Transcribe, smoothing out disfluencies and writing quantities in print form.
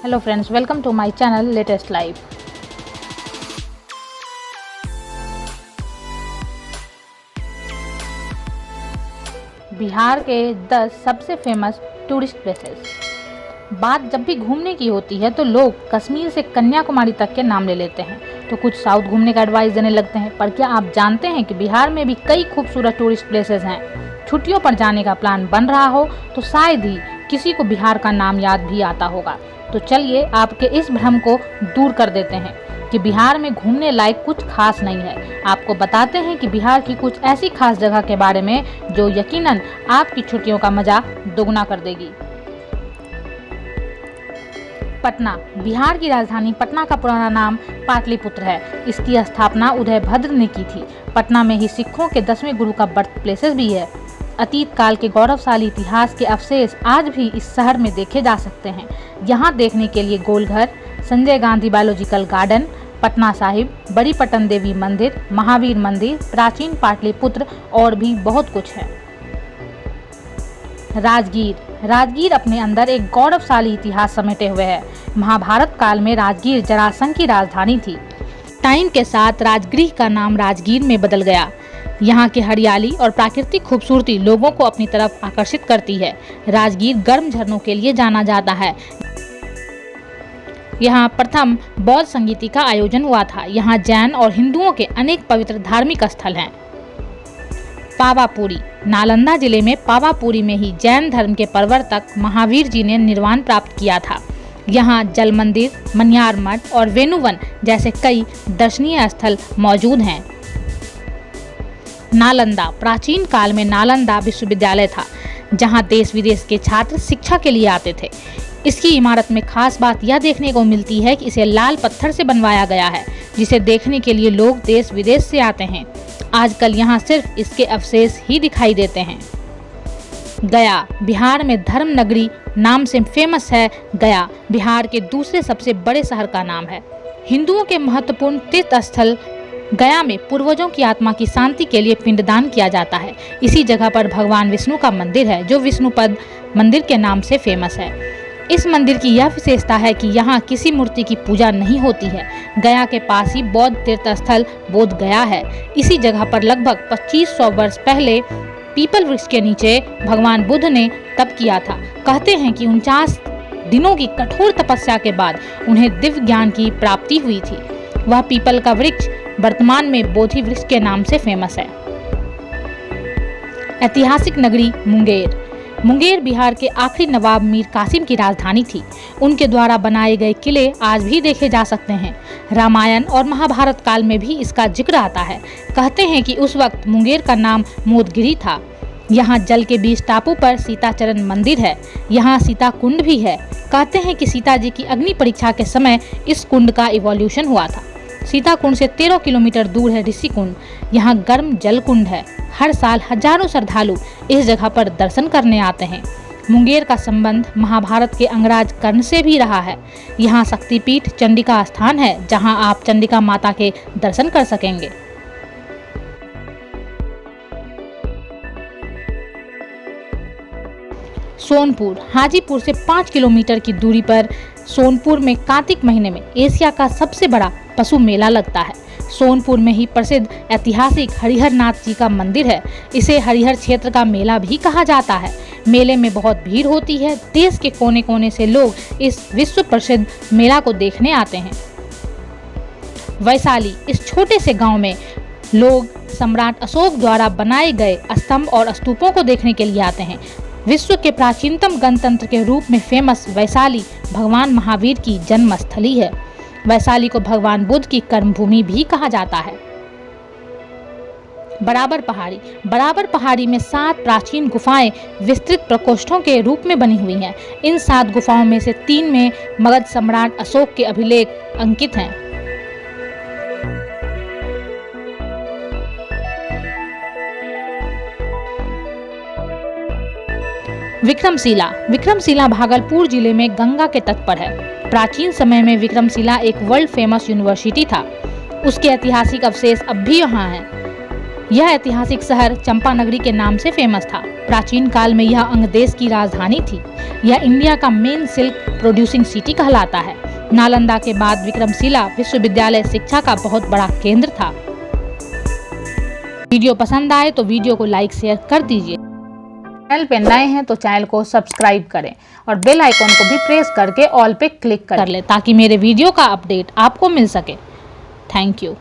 Hello friends, welcome to my channel latest life. Bihar के 10 सबसे famous tourist places. बात जब भी घूमने की होती है तो लोग कश्मीर से कन्याकुमारी तक के नाम ले लेते हैं, तो कुछ साउथ घूमने का एडवाइस देने लगते हैं। पर क्या आप जानते हैं कि बिहार में भी कई खूबसूरत टूरिस्ट प्लेसेस हैं। छुट्टियों पर जाने का प्लान बन रहा हो तो शायद ही किसी को बिहार का नाम याद भी आता होगा। तो चलिए आपके इस भ्रम को दूर कर देते हैं कि बिहार में घूमने लायक कुछ खास नहीं है। आपको बताते हैं कि बिहार की कुछ ऐसी खास जगह के बारे में जो यकीनन आपकी छुट्टियों का मजा दोगुना कर देगी। पटना। बिहार की राजधानी पटना का पुराना नाम पाटलिपुत्र है। इसकी स्थापना उदयभद्र ने की थी। पटना में ही सिखों के 10वें गुरु का बर्थ प्लेसेस भी है। अतीत काल के गौरवशाली इतिहास के अवशेष आज भी इस शहर में देखे जा सकते हैं। यहाँ देखने के लिए गोलघर, संजय गांधी बायोलॉजिकल गार्डन, पटना साहिब, बड़ी पटन देवी मंदिर, महावीर मंदिर, प्राचीन पाटलिपुत्र और भी बहुत कुछ है। राजगीर अपने अंदर एक गौरवशाली इतिहास समेटे हुए है। महाभारत काल में राजगीर जरासंध की राजधानी थी। टाइम के साथ राजगृह का नाम राजगीर में बदल गया। यहाँ की हरियाली और प्राकृतिक खूबसूरती लोगों को अपनी तरफ आकर्षित करती है। राजगीर गर्म झरनों के लिए जाना जाता है। यहाँ प्रथम बौद्ध संगीति का आयोजन हुआ था। यहाँ जैन और हिंदुओं के अनेक पवित्र धार्मिक स्थल हैं। पावापुरी। नालंदा जिले में पावापुरी में ही जैन धर्म के प्रवर्तक महावीर जी ने निर्वाण प्राप्त किया था। यहाँ जल मंदिर, मनियार मठ और वेणुवन जैसे कई दर्शनीय स्थल मौजूद हैं। नालंदा। प्राचीन काल में नालंदा विश्वविद्यालय था, जहाँ देश विदेश के छात्र शिक्षा के लिए आते थे। इसकी इमारत में खास बात यह देखने को मिलती है कि इसे लाल पत्थर से बनवाया गया है, जिसे देखने के लिए लोग देश विदेश से आते हैं। आजकल यहाँ सिर्फ इसके अवशेष ही दिखाई देते हैं। गया। बिहार में धर्म नगरी नाम से फेमस है। गया बिहार के दूसरे सबसे बड़े शहर का नाम है। हिंदुओं के महत्वपूर्ण तीर्थ स्थल गया में पूर्वजों की आत्मा की शांति के लिए पिंडदान किया जाता है। इसी जगह पर भगवान विष्णु का मंदिर है, जो विष्णुपद मंदिर के नाम से फेमस है। इस मंदिर की यह विशेषता है कि यहाँ किसी मूर्ति की पूजा नहीं होती है। गया के पास ही बौद्ध तीर्थ स्थल बोध गया है। इसी जगह पर लगभग 2500 वर्ष पहले पीपल वृक्ष के नीचे भगवान बुद्ध ने तप किया था। कहते हैं कि 49 दिनों की कठोर तपस्या के बाद उन्हें दिव्य ज्ञान की प्राप्ति हुई थी। वह पीपल का वृक्ष वर्तमान में बोधि वृक्ष के नाम से फेमस है। ऐतिहासिक नगरी मुंगेर बिहार के आखिरी नवाब मीर कासिम की राजधानी थी। उनके द्वारा बनाए गए किले आज भी देखे जा सकते हैं। रामायण और महाभारत काल में भी इसका जिक्र आता है। कहते हैं कि उस वक्त मुंगेर का नाम मोदगिरी था। यहाँ जल के बीच टापू पर सीताचरण मंदिर है। यहाँ सीता कुंड भी है। कहते हैं कि सीता जी की अग्नि परीक्षा के समय इस कुंड का इवोल्यूशन हुआ था। सीता कुंड से 13 किलोमीटर दूर है ऋषि कुंड। यहाँ गर्म जल कुंड है। हर साल हजारों श्रद्धालु इस जगह पर दर्शन करने आते हैं। मुंगेर का संबंध महाभारत के अंगराज कर्ण से भी रहा है। यहाँ शक्तिपीठ चंडिका स्थान है, जहाँ आप चंडिका माता के दर्शन कर सकेंगे। सोनपुर। हाजीपुर से 5 किलोमीटर की दूरी पर सोनपुर में कार्तिक महीने में एशिया का सबसे बड़ा पशु मेला लगता है। सोनपुर में ही प्रसिद्ध ऐतिहासिक हरिहर नाथ जी का मंदिर है। इसे हरिहर क्षेत्र का मेला भी कहा जाता है। मेले में बहुत भीड़ होती है। देश के कोने कोने से लोग इस विश्व प्रसिद्ध मेला को देखने आते हैं। वैशाली। इस छोटे से गांव में लोग सम्राट अशोक द्वारा बनाए गए स्तंभ और स्तूपों को देखने के लिए आते हैं। विश्व के प्राचीनतम गणतंत्र के रूप में फेमस वैशाली भगवान महावीर की जन्मस्थली है। वैशाली को भगवान बुद्ध की कर्मभूमि भी कहा जाता है। बराबर पहाड़ी में 7 प्राचीन गुफाएं विस्तृत प्रकोष्ठों के रूप में बनी हुई हैं। इन 7 गुफाओं में से 3 में मगध सम्राट अशोक के अभिलेख अंकित हैं। विक्रमशिला भागलपुर जिले में गंगा के तट पर है। प्राचीन समय में विक्रमशिला एक वर्ल्ड फेमस यूनिवर्सिटी था। उसके ऐतिहासिक अवशेष अब भी यहाँ हैं। यह ऐतिहासिक शहर चंपानगरी के नाम से फेमस था। प्राचीन काल में यह अंग देश की राजधानी थी। यह इंडिया का मेन सिल्क प्रोड्यूसिंग सिटी कहलाता है। नालंदा के बाद विक्रमशिला विश्वविद्यालय शिक्षा का बहुत बड़ा केंद्र था। वीडियो पसंद आए तो वीडियो को लाइक शेयर कर दीजिए। चैनल पे नए हैं तो चैनल को सब्सक्राइब करें और बेल आइकॉन को भी प्रेस करके ऑल पे क्लिक कर लें ताकि मेरे वीडियो का अपडेट आपको मिल सके। Thank you.